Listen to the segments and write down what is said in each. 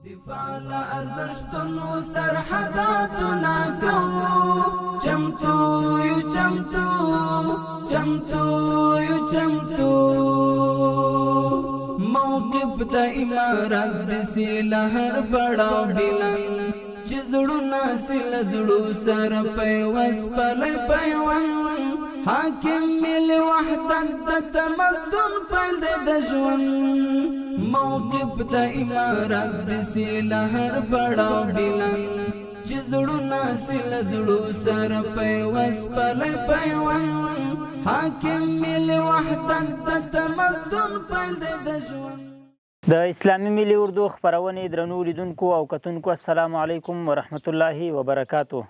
دفاع له ارزښتونو سرحداتونه کوو، چمتو یو چمتو چمتو یو چمتو. موقف د امارت د سیلهر بڑاو بلن، چې زړونه سیل زړو سره پیوس پلی پیون. حاکم مل وحدت د تمدن پیل د ژوند. موقف د امارت د سیلهر بڑاو بلن، چې زړونه سیل زړو سره پیوس پلی پیون. حاکم مل وحدت د تمدن پیل د ژوند. د اسلامي ملي اردو خپرونې درنو لیدونکو او کتونکو السلام علیکم ورحمت الله وبرکاتو.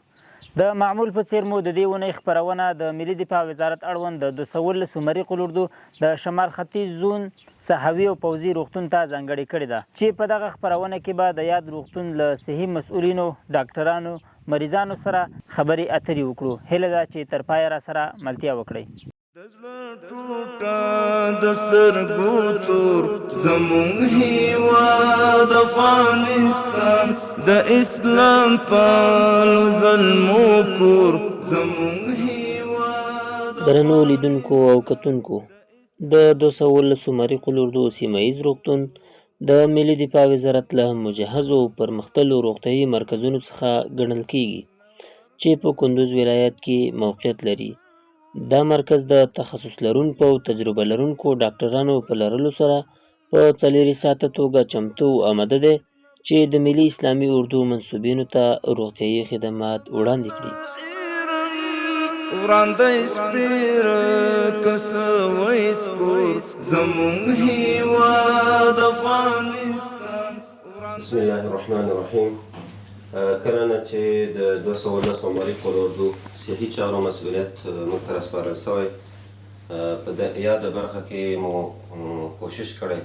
د معمول په څیر مو د دې اونۍ خپرونه د ملي دفاع وزارت اړوند د 219 مریخ الاردو د شمال ختیځ زون صحوي او پوځي روغتون ته ځانګړې کړې ده، چې په دغه خپرونه کې به د یاد روغتون له صحي مسؤلینو، ډاکټرانو، مریضانو سره خبرې اترې وکړو. هیله ده چې تر پایه را سره ملتیا وکړئ. ټوټه د سترګو تور زمونږ هیواد افغانستان، د اسلام پالو زلمو کور زمونږ هیواد. درنو لیدونکو او کتونکو، د 219 مریخ الاردو سیمه ییز روغتون د ملي دفاع وزارت له مجهزو پرمختللو روغتیايي مرکزونو څخه ګڼل کیږي، چې په کندوز ولایت کې موقعیت لري. دا مرکز د تخصص لرونکو او تجربه لرونکو ډاکټرانو په لرلو سره په 4 ساعته توګه چمتو او آماده دی چې د ملي اسلامي اردو منسوبینو ته روغتیايي خدمات وړاندې کړي. وړاندې سپیره کسه ویسکور زمونږ هیواد افغانستان. بسم الله الرحمن الرحیم. کله نه چې د 219 مریخ الاردو صحي چارو مسؤلیت موږ ته راسپارل شوی، په یاده برخه کې مو کوشش کړی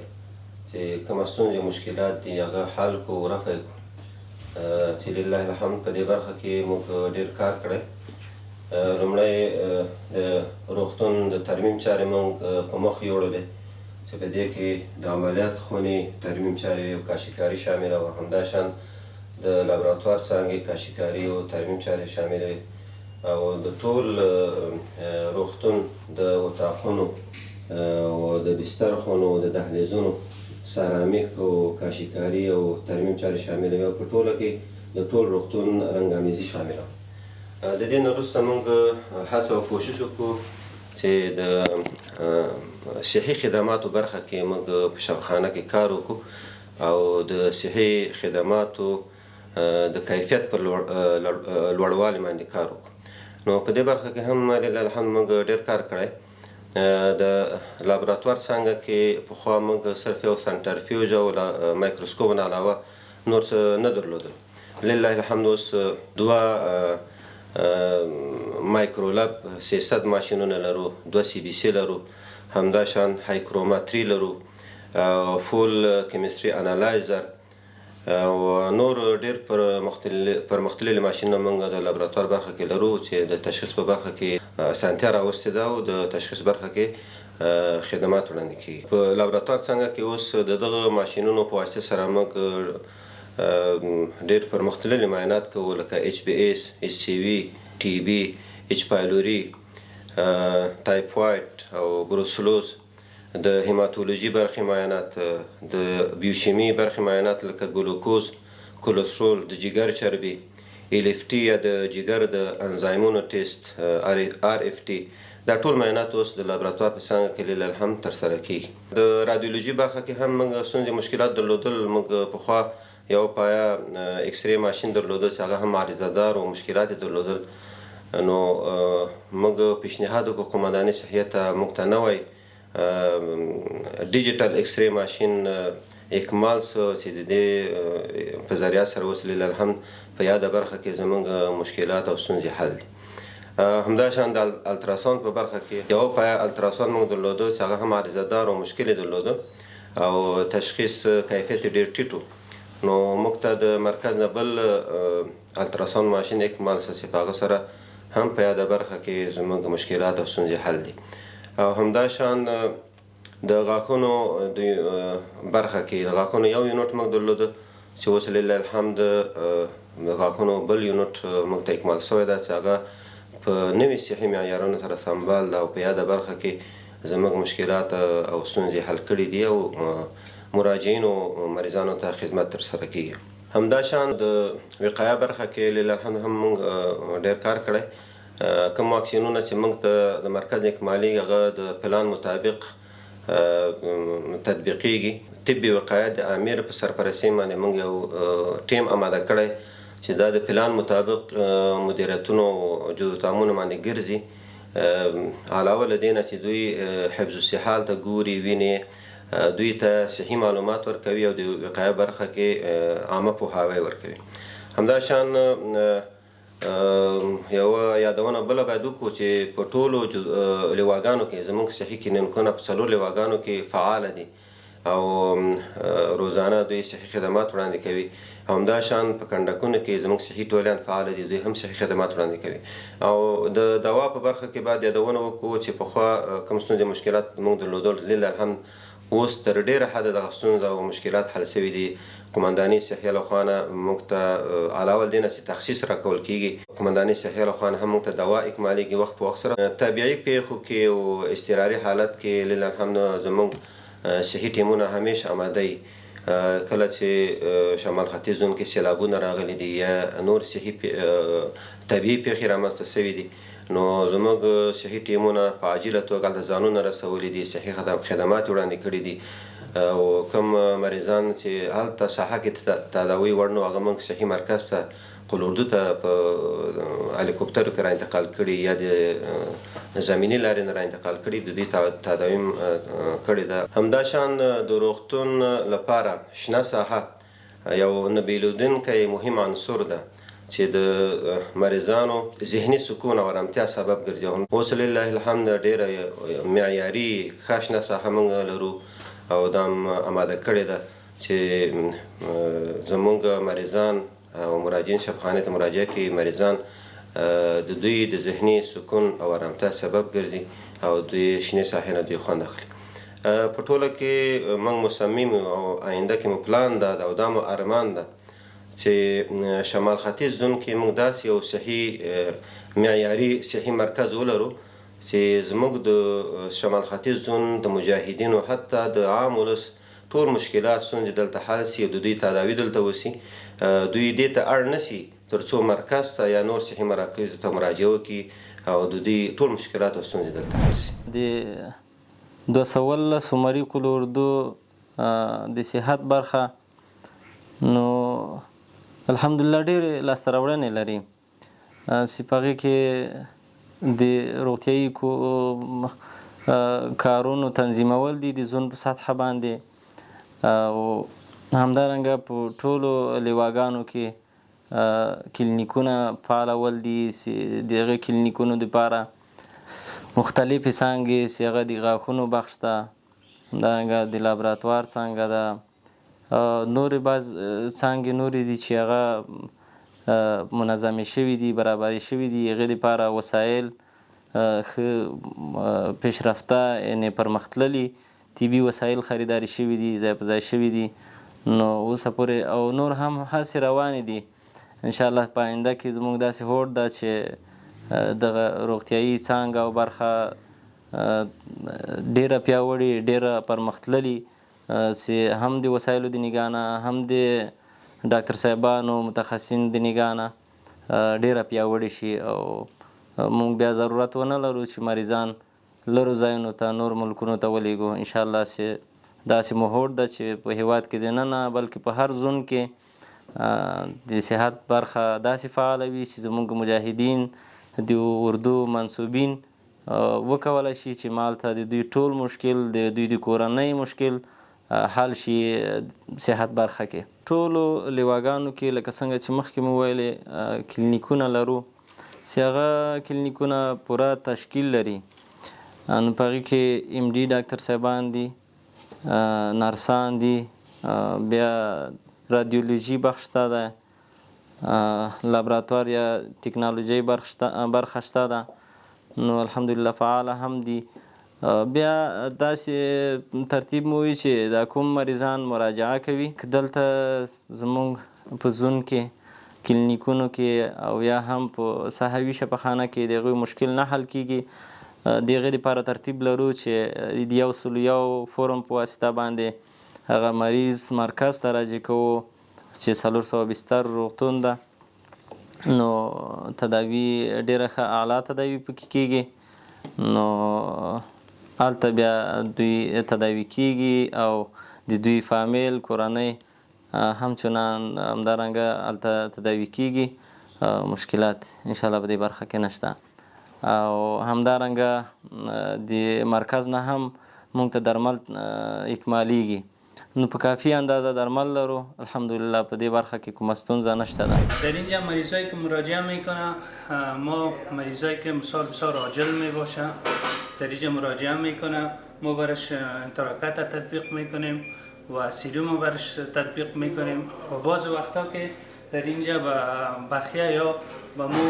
چې کومه ستونزې مشکلات دي هغه حل کړو او رفع یې کړو، چې لله الحمد په دې برخه کې موږ ډېر کار کړی. لومړی د روغتون د ترمیم چارې موږ په مخ یوړلې، چې په دې کې د عملیات خونې ترمیم چارې او کاشیکاري شامله وه، همداشان د لابراتوار څانګې کاشیکاري او ترمیم چارې شاملې وې، او د ټول روغتون د اتاقونو او د بستر خونو او د دهلیزونو سرامیک او کاشیکاري او ترمیم چارې شاملې وې، او په ټوله کې د ټول روغتون رنګامیزي شامله وه. د دې نه وروسته موږ هڅه او کوشش وکړو چې د صحي خدماتو برخه کې موږ په شفاخانه کې کار وکړو او د صحي خدماتو د کیفیت پر لوړوالي باندې کار وکړو. نو په دې برخه کې هم لله الحمد موږ ډېر کار کړی. د لابراتوار څانګه کې پخوا موږ صرف یو سنټرفیوژ او مایکروسکوپ نه علاوه نور څه نه درلودل. لله الحمد اوس 2 مایکرولب 300 ماشینونه لرو، 2 CBC لرو، همداشان هایکروماتري لرو، فول کیمستري انالایزر او نور ډېر پرمختللي ماشینونه موږ د لابراتوار برخه کې لرو، چې د تشخیص په برخه کې اسانتیا راوستې ده او د تشخیص برخه کې خدمات وړاندې کیږي. په لابراتوار څنګه کې اوس د دغه ماشینونو په واسطه سره موږ ډېر پرمختللي معاینات کوو، لکه HBS، HCV، TB، H پایلوري، تایفاید او بروسلوز، د هیماتولوژي برخې معاینات، د بیوشیمي برخې معاینات لکه ګلوکوز، کولسترول، د جګر چربي، LFT یا د جګر د انزایمونو ټیسټ، RFT، دا ټول معاینات اوس د لابراتوار په څانګه کې لله الحمد ترسره کیږي. د رادیولوژي برخه کې هم موږ ستونزې مشکلات درلودل. موږ پخوا یو پایه اکسرې ماشین درلوده چې هغه هم عارضه دار او مشکلات یې درلودل. نو موږ پیشنهاد وکړو قومندانۍ صحیه ته موږ ته نوی ډیجیټل اکسرې ماشین اکمال سو، چې د دې په ذریعه سره اوس لله الحمد په یاده برخه کې زموږ مشکلات او ستونزې حل دي. همداشان د التراساوند په برخه کې یو پایه التراساوند موږ درلوده چې هغه هم عارضه دار او مشکل یې درلوده او تشخیص کیفیت یې ډېر ټیټ و. نو موږ ته د مرکز نه بل التراساوند ماشین اکمال سو، چې په هغه سره هم په یاده برخه کې زموږ مشکلات او ستونزې حل دي. او همداشان د غاښونو برخه کې د غاښونو یو یونټ موږ درلوده، چې اوس لله الحمد د غاښونو بل یونټ موږ ته اکمال شوی ده چې هغه په نوي صحي معیارونو سره سمبال ده او په یاده برخه کې زموږ مشکلات او ستونزې حل کړي دي او مراجعینو مریضانو ته خدمت ترسره کیږي. همدا شان د وقایه برخه کې لله الحمد هم موږ ډېر کار کړی. کوم واکسینونه چې موږ ته د مرکز اکمالي هغه د پلان مطابق تطبیقیږي. طبي وقایه د امیر په سرپرستۍ باندې موږ یو ټیم آماده کړی چې دا د پلان مطابق مدیریتونو جزو تامونو باندې ګرځي. علاوه له دې نه چې دوی حفظ الصحه ته ګوري، ویني، دوی ته صحي معلومات ورکوي او د وقایه برخه کې عامه پوهاوی ورکوي. همدا شان یو یادونه بله باید وکړو چې په ټولو لواګانو کې زموږ صحي کلینیکونه په 4 لواګانو کې فعاله دي او روزانه دوی صحي خدمات وړاندې کوي. همدا شان په کنډکونو کې زموږ صحي ټولیان فعال دي، دوی هم صحي خدمات وړاندې کوي. او د دوا په برخه کې باید یادونه وکړو چې پخوا کوم ستونزې مشکلات موږ درلودل، لله الحمد اوس تر ډېره حده دغه ستونزې او مشکلات حل شوي دي. قمنداني صحي له خوا نه موږ ته علاوه له دې نه چې تخصیص راکول کیږي، قمنداني صحي له خوا نه هم موږ ته دوا اکمالیږي وخت په وخت سره. طبیعي پیښو کې او اضطراري حالت کې لله الحمد زموږ صحي ټیمونه همیشه آماده وي. کله چې شمال ختیځ زون کې سیلابونه راغلي دي یا نور صحي طبیعي پیښې رامنځته شوي دي، نو زموږ صحي ټیمونه په عاجله توګه هلته ځانونه رسولي دي، صحي خدمات وړاندې کړي دي. او کوم مریضان چې هلته ساحه کې تداوي وړ نو هغه موږ صحي مرکز ته قلوردو ته په هلیکوپټرو کې را انتقال کړي یا د زمیني لارې نه را انتقال کړي، د دوی تداوي کړې ده. همدا شان د روغتون لپاره شنه ساحه یو نه بیلودونکی مهم عنصر ده چې د مریضانو ذهني سکون او ارامتیا سبب ګرځي. اوس لله الحمد ډېره معیاري ښه شنه ساحه موږ لرو او دا آماده کړې ده چې زموږ مریضان او مراجعین شفاخانې ته مراجعه کوي، مریضان د دوی د ذهني سکون او ارامتیا سبب ګرځي او دوی شنې ساحې نه دوی خوند اخلي. په ټوله کې موږ مصمم او آینده کې مو پلان ده او دا مو ارمان ده چې شمال ختیځ زون کې موږ داسې یو صحي معیاري صحي مرکز ولرو چې زموږ د شمال ختیځ زون د مجاهدینو حتی د عام ولس ټول مشکلات ستونزې دلته حل سي او د دوی تداوي دلته وسي. دوی دې ته اړ نسي تر څو مرکز ته یا نور صحي مراکزو ته مراجعه وکړي او د دوی ټول مشکلات او ستونزې دلته حل سي. د 219 عمري قل اردو د صحت برخه نو الحمدلله ډېرې لاسته راوړنې لري چې په هغې کې د روغتیایي کارونو تنظیمول دي د زون په سطحه باندې، او همدارنګه په ټولو لواګانو کې کلینیکونه فعالول دي چې د هغې کلینیکونو دپاره مختلفې څانګې چې هغه د غاښونو بخش ده، همدارنګه د لابراتوار څانګه ده، نورې بعض څانګې نورې دي چې هغه منظمې شوي دي، برابرې شوي دي، هغې دپاره وسایل ښه پیشرفته یعنې پرمختللي طبي وسایل خریداري شوي دي، ځای په ځای شوي دي. نو اوسه پورې او نور هم هڅې روانې دي. انشاءالله په آینده کې زموږ داسې هوډ ده چې دغه روغتیایي څانګه او برخه ډېره پیاوړې، ډېره پرمختللي چې هم د وسایلو د نګاه نه هم د ډاکټر صاحبانو متخصصین د نګاه نه ډېره پیاوړې شي او موږ بیا ضرورت ونه لرو چې مریضان لرو ځایونو ته نور ملکونو ته ولیږو. انشاءالله چې داسې مو هوډ ده چې په هیواد کې دننه بلکې په هر زون کې د صحت برخه داسې فعاله وي چې زموږ مجاهدین د اردو منصوبین وکولی شي چې مالته د دوی ټول مشکل، د دوی د کورنۍ مشکل حل شي صحت برخه کې. ټولو لواګانو کې لکه څنګه چې مخکې مو ویلې کلینیکونه لرو چې هغه کلینیکونه پوره تشکیل لري. نو په هغې کې ایم ډي ډاکټر صاحبان دي، نرسان دي، بیا رادیولوژي بخش شته ده، لابراتوار یا ټکنالوژي برخه شته ده. نو الحمدلله فعاله هم دي. بیا داسې ترتیب مو وي چې دا کوم مریضان مراجعه کوي که دلته زمونږ په زون کې کلینیکونو کې او یا هم په صحوي شفاخانه کې د هغوی مشکل نه حل کیږي د هغې دپاره ترتیب لرو چې د 101 فورم په واسطه باندې هغه مریض مرکز ته راجع کوو چې 400 بستر روغتون ده نو تداوی ډیره ښه اعلی تداوی پکې کیږي نو هلته بیا دوی تداوی کیږي او د دوی فامیل کورنۍ همچنان همدارنګه هلته تداوی کیږي مشکلات انشاءالله په دې برخه کې نشته او همدارنګه د مرکز نه هم مونږ ته درمل اکمالیږي نو په کافی اندازه درمل لرو الحمدلله په دې برخه کې کومه ستونزه نشته ده. در اینجا مریضایی که مراجعه میکنه ما مریضایی که مثال بسیار عاجل میباشه در اینجا مراجعه میکنه ما برش انتراکت تطبیق میکنیم و سیروم برش تطبیق میکنیم و بعض وقتا که در اینجا به بخیه یا به مو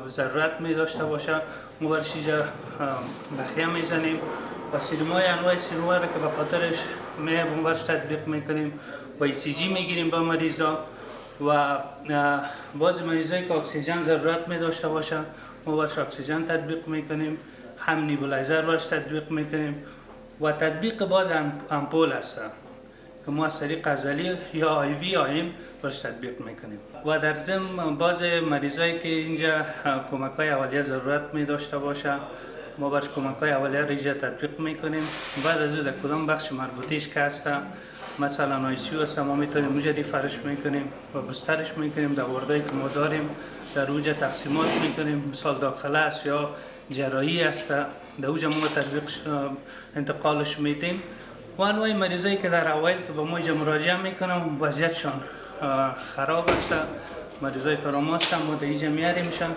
ضرورت میداشته باشه ما برش اینجا بخیه میزنیم و سیرومای انواع سیرومای را که به خاطرش برش تطبیق میکنیم و ECG میگیریم با مریضا و بعض مریضایی که اکسیژن ضرورت میداشته باشه ما برش اکسیژن تطبیق میکنیم هم نیبولایزر برش تطبیق میکنیم و تطبیق باز امپول هست که ما از طریق عضلی یا IV آیم برش تطبیق میکنیم و در ضمن باز مریضایی که اینجا کمک های اولیه ضرورت میداشته باشه ما برش کمک های اولیه را اینجا تطبیق میکنیم بعد از او در کدام بخش مربوطیش که هست مثلا ICU هست ما میتونیم اونجا ریفرش میکنیم و بسترش میکنیم در واردایی که ما داریم در اونجا تقسیمات میکنیم مثال داخله است یا جراحی است در اونجا ما تطبیق انتقالش میدیم و انواع مریضایی که در اوایل که به ما اینجا مراجعه میکنم وضعیتشان خراب است مریضای تروما هستن ما در اینجا میاریمشان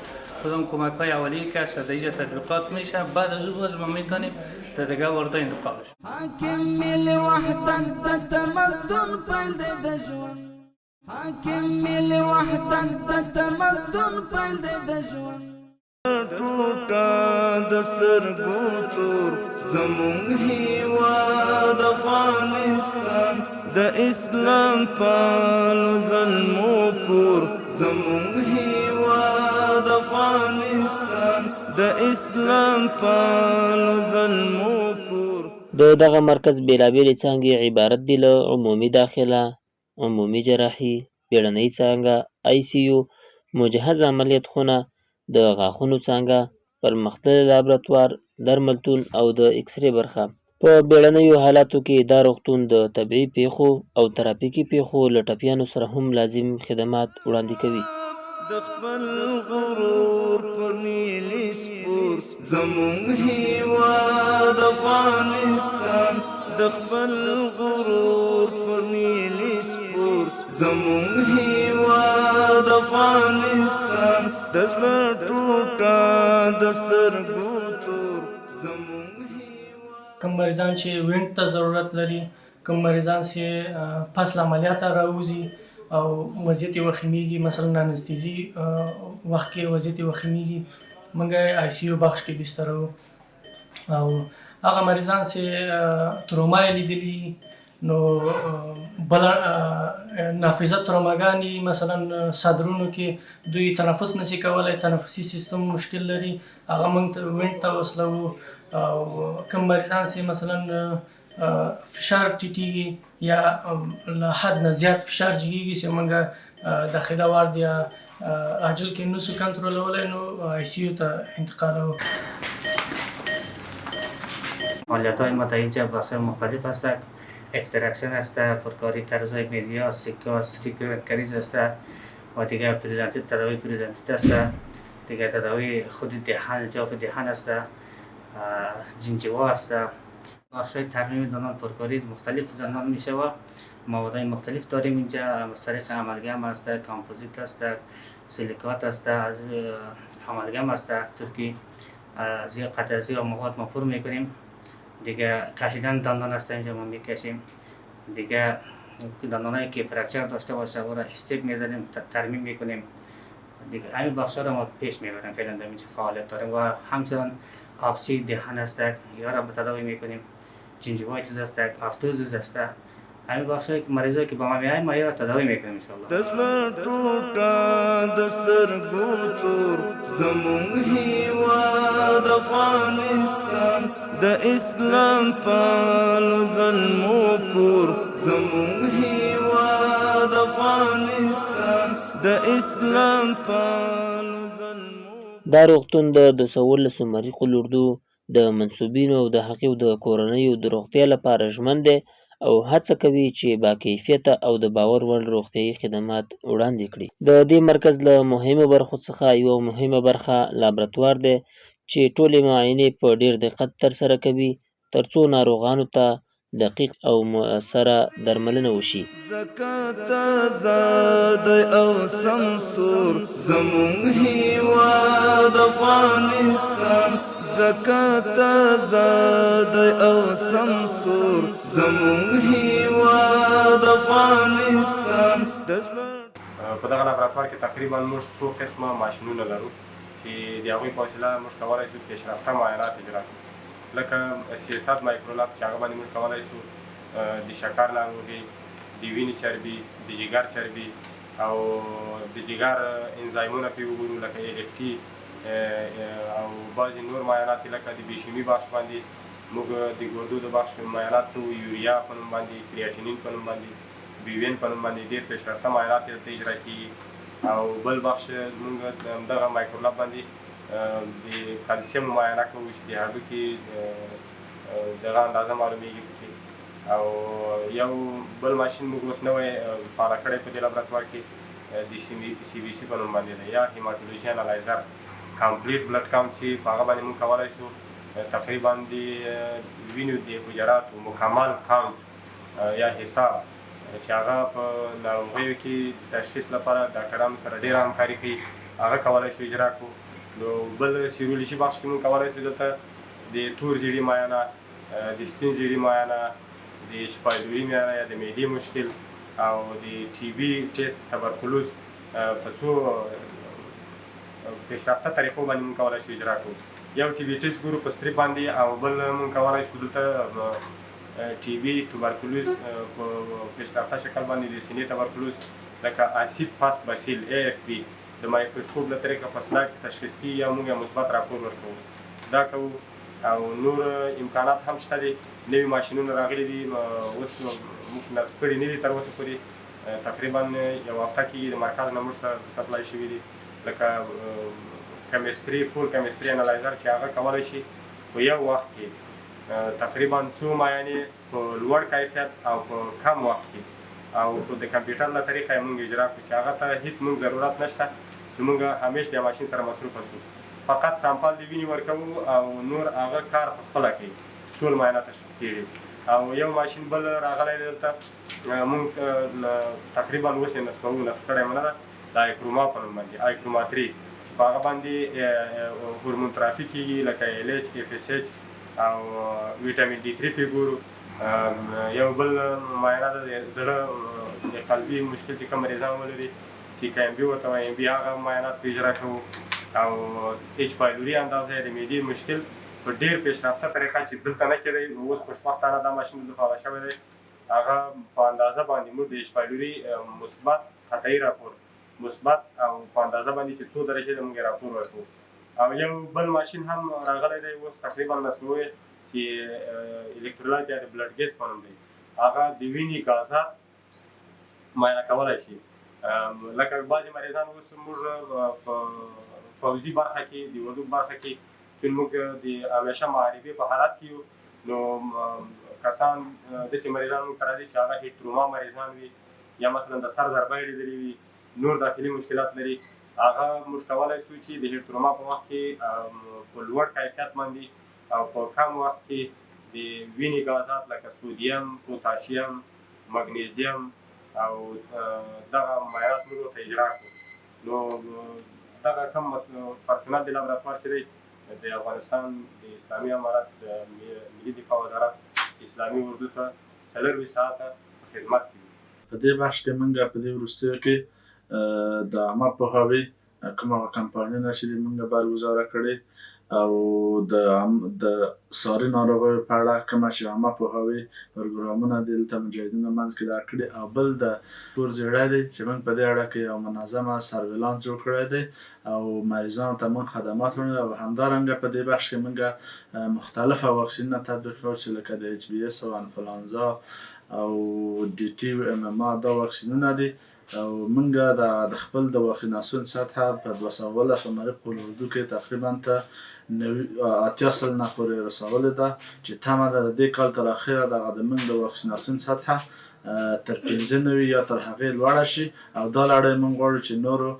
کدام کمک های اولیه که هست در اینجا تطبیقات میشه بعد از او باز ما میتونیم در دیگه وارد انتقالش. حاکم مل وحدت د تمدن پیل د ژوند حاکم مل وحدت د تمدن پیل د ژوند ټوټه د سترګو تور زمونږ هیواد افغانستان د اسلام پالو ظلمو کور زمونږ هیواد افغانستان د اسلام پالو ظلمو کور. د دغه مرکز بیلابیلې څانګې عبارت دي له عمومي داخله، عمومي جراحي، بیړنۍ څانګه، ICU، مجهز عملیات خونه، د غاښونو څانګه، پرمختللی لابراتوار، درملتون او د اکسرې برخه. په بیړنیو حالاتو کې دا روغتون د طبیعي پیښو او ترافیکي پیښو له ټپیانو سره هم لازم خدمات وړاندې کوي. د خپل غرور پر نیلی سپور زمونږ هیواد افغانستان د خپل غرور پر نیلی سپور زمونږ هیواد افغانستان د زړه ټوټه د سترګو تور زمونږ هیواد. کم مریضان چې وینټ ته ضرورت لري، کم مریضان چې پس له عملیات راوځي او وضعیت وخیمیږي، مثلا انستیزي وخت کې وضعیت وخیمیږي، موږ ICU بخش کې بستر او هغه مریضان چې تروما یې لیدلي نو بل نافذه تروماګانې مثلا صدرونو کې دوی تنفس نشي کولای، تنفسي سیستم مشکل لري، هغه موږ وینټ ته وصلوو. او کوم مریضان چې مثلا فشار ټیټیږي یا له حد نه زیات فشار جګیږي چې موږ داخله وارد یا عاجل کې نسو کنټرولولی نو ICU ته انتقالوو. عملیات‌های ما در اینجا بخش‌های مختلف هستند. اکستراکشن است، پرکاری طرزهای میدیا، سیکاس، ریکریز است و دیگر پریدنتیت، تداوی پریدنتیت است، دیگر تداوی خود دهان، جاف دهان است، جنجوا است. بخش‌های ترمیم دندان پرکاری مختلف دندان می شود. موادهای مختلف داریم اینجا از طریق عملگم است، کامپوزیت است، سیلیکات است، از عملگم است ترکی از قطعی و مواد ما پر میکنیم. دیگه کشیدن دندان است اینجا ما میکشیم. دیگه دندانایی که فرکچر داشته باشه او را استیک میزنیم، ترمیم میکنیم. دیگه همین بخشا رو ما پیش میبریم فعلا در اینجا فعالیت داریم و همچنان آفسی دهن است یا را تداوی میکنیم، جنجیوایتیس است، آفتوزیس است. همین بخشا مریضایی که با ما میاین ما یا را تداوی میکنیم ان شاء الله. دزبر ټوټه دسترګو تور زمونږ هیواد افغانستان د اسلام پالو ظلمو کور زمونږ هیواد افغانستان د اسلام پالو ظلمو. دا روغتون د 219 مریخ الاردو د منصوبینو او د هغې د کورنیو د روغتیا لپاره ژمن دی او هڅه کوي چې با کیفیته او د باور وړ روغتیایي خدمات وړاندې کړي. د دې مرکز له مهمو برخو څخه یوه مهمه برخه لابراتوار دی چې ټولې معاینې په ډېر دقت ترسره کوي ترڅو ناروغانو ته دقیق او مؤثره درملنه وشي. زکات آزاد او سمسور زمونږ هیواد افغانستان زکات آزاد او سمسور زمونږ هیواد افغانستان. په دغه لابراتوار کې تقریبا موږ څو قسمه ماشینونه لرو چې د هغوی په وسیله موږ کولی شو پیشرفته معاینات اجرا کړو، لکه سیاست مایکرولاب چې هغه باندې موږ کولی شو د شکر ناروغي، د وینې چربي، د جګر چربي او د جګر انزایمونه پرې وګورو لکه AFT او بعضې نور معاینات لکه د بیشیمي بخش باندې موږ د ګردو د بخش معاینات کوو، یوریا په نوم باندې، کریاتینین په نوم باندې، بیوین په نوم باندې ډېر پیشرفته معاینات دلته اجرا کېږي. او بل بخش موږ همدغه مایکرولاب باندې د کلسیم معاینه کوو چې د هډوکي دغه اندازه معلومیږي پکې. او یو بل ماشین موږ اوس نوی فعاله کړی په دې لابراتوار کې د CBC په نوم باندې دی، یا هیماتولوژي انالایزر کمپلیټ بلډ کاونټ چې په هغه باندې موږ کولی شو تقریبا د وینو د حجراتو مکمل کاونټ یا حساب چې هغه په ناروغیو کې د تشخیص لپاره ډاکټرانو سره ډېره همکاري کوي هغه کولی شو اجرا کړو. نو بل سیرولوژي بخش کې موږ کولی شو دلته د تور زیړي معاینه، د سپین زیړي معاینه، د ایچ پایلوري معاینه یا د معدې مشکل او د TB ټیسټ تبرکلوز په څو پیشرفته طریقو باندې موږ کولی شو اجرا کړو. یو TB ټیسټ ګورو په سترپ باندې او بل موږ کولی شو دلته TB تبرکلوز په پیشرفته شکل باندې د سینې تبرکلوز لکه اسید پاست باسیل AFB د مایکروسکوپ له طریقه په سلاید کې تشخیص کیږي یا موږ یې مثبت راپور ورکوو. دا کوو او نور امکانات هم شته دي. نوي ماشینونه راغلي دي، اوس موږ نصب کړي نه دي تر اوسه پورې، تقریبا یو هفته کېږي د مرکز نه موږ ته سپلای شوي دي، لکه کیمستري فول کیمستري انالایزر چې هغه کولی شي په یو وخت کې تقریبا څو معاینې په لوړ کیفیت او په کم وخت کې او د کمپیوټر له طریقه یې موږ اجرا کړو چې هغه ته هیڅ موږ ضرورت نشته چې موږ همیشه د ماشین سره مصروفه شو، فقط سامپل د وینې ورکوو او نور هغه کار په خپله کوي، ټول معاینه تشخیص کېږي. او یو ماشین بل راغلی دلته موږ تقریبا اوس یې نصب کړی نه ده، د آیکروما په نوم باندې آیکروما 3 چې په هغه باندې هورمون ترافي کېږي لکه LH FSH او ویټامین D3 پې ګورو. یو بل معاینه ده د زړه د قلبي مشکل چې کوم مریضان ولري CKMB ورته وایي MB هغه معاینات پې اجرا کوو. او ایچ پایلوري اندازه د معدې مشکل په ډېر پیشرفته طریقه چې دلته نه کېدی، اوس خوشبختانه دا ماشین دلته فعاله شوی دی، هغه په اندازه باندې موږ د ایچ پایلوري مثبت قطعي راپور مثبت او په اندازه باندې چې څو درجې د موږ راپور ورکوو. او یو بل ماشین هم راغلی دی اوس تقریبا نصبوی چې الکترولایت یا د بلډ ګیس په نوم دی، هغه د وینې غازات معاینه کولی شي. لکه بعضې مریضان اوس موږ په فوزي برخه کې د وردګ برخه کې چې موږ د همیشه محاربې په حالت کې یو، نو کسان داسې مریضان موږ ته راځي چې هغه هیټروما مریضان وي یا مثلا د سر ضربه یې لیدلې وي، نور داخلي مشکلات لري، هغه موږ کولی شو چې د هیټروما په وخت کې په لوړ کیفیت باندې او په کم وخت کې د وینې غازات لکه سودیم، پوتاشیم، مګنیزیم او دغه معاینات موږ ورته اجرا کړو. نو دغه کوم پرسونل د لابراتوار چې دی د افغانستان د اسلامي امارت د ملي دفاع وزارت اسلامي اردو ته 24 ساعته خدمت کوي. په دې بخش کې موږ په دې وروستیو کې د عامه پوهاوي کوم هغه کمپاینونه چې د موږ برګزاره کړي او د ساري ناروغیو په اړه کومه چې عامه پوهاوي پروګرامونه دلته مجاهدینو منځ کې دا کړي او بل د کور زیړی دی چې موږ په دې اړه کې یو منظمه سرویلانس جوړ کړی دی او مریضانو ته موږ خدمات وړاندې او همدارنګه په دې بخش کې موږ مختلفه واکسینونه تطبیق کوو چې لکه د ایچ بي اس او انفلانزا او ډي ټي او ام ام آر دا واکسینونه دي او موږ د خپل د واکسیناسیون سطحه په 217 شمارې قول اردو کې تقریبا ته 80 سلنه پورې رسولې ده چې تمه ده د دې کال تر اخره دغه د موږ د واکسیناسیون سطحه تر 95 یا تر هغې لوړه شي او دا لړۍ موږ غواړو چې نورو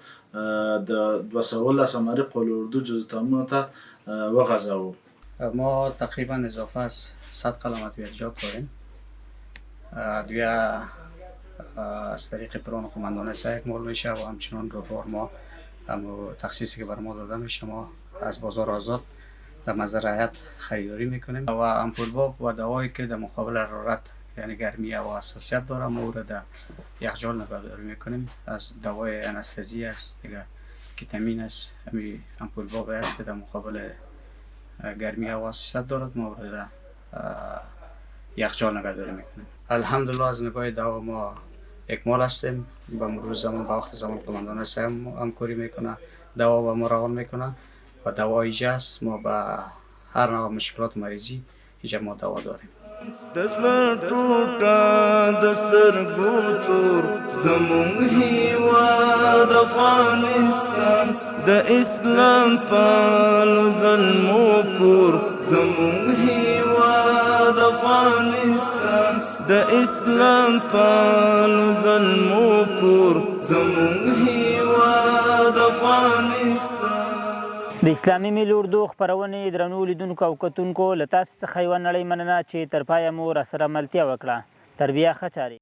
د 217 شمارې قول اردو جزء تامینو ته وغځوو. ما تقریبا اضافه از 100 قلم ادویه‌جات داریم. ادویه از طریق پلان قماندانه سه اکمال میشه و همچنان رو ما تخصیصی که بر ما داده میشه ما از بازار آزاد در مزرعه خریداری میکنیم و امپول باب و دوایی که در مقابل حرارت یعنی گرمی و حساسیت داره ما او را در یخچال نگهداری میکنیم. از دوای انستزی است دیگه کیتامین است همین امپول باب است که در مقابل گرمی و حساسیت دارد ما او را در یخچال نگهداری میکنیم. الحمدلله از نگاه دوا ما اکمال هستیم. با مرور زمان با وقت زمان قماندان سهم همکاری میکنه دوا با ما روان میکنه و دوا ایجا است. ما با هر نوع مشکلات مریضی ایجا ما دوا داریم. دزبر ټوټه دسترګو تور زمونږ هیواد افغانستان د اسلام پالو ظلمو کور زمونږ هیواد افغانستان د اسلام پالو ظلمو کور زمونږ هیواد افغانستان. د اسلامي ملي اردو خپرونې درنو لیدونکو او کتونکو له تاسې څخه یوه نړۍ مننه چې تر پایه مو راسره ملتیا وکړه. تر بیا ښه چارې.